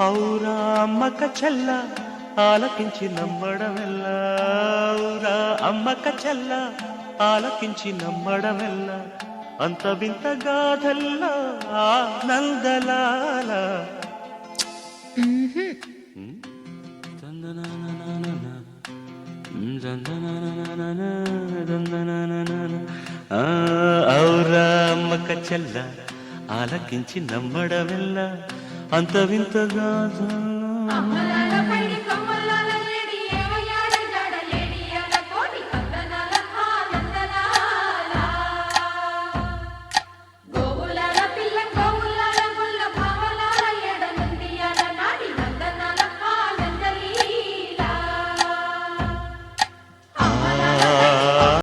ఔరా అమ్మక చెల్ల ఆలకించి నమ్మడమెల్ల, ఔరా అమ్మక చెల్ల ఆలకించి నమ్మడమెల్ల, అంత వింత గాథల్లా ఆనందలాల. ఔరా అమ్మక చెల్ల ఆలకించి నమ్మడమెల్ల, అంత వింత గాథల్లా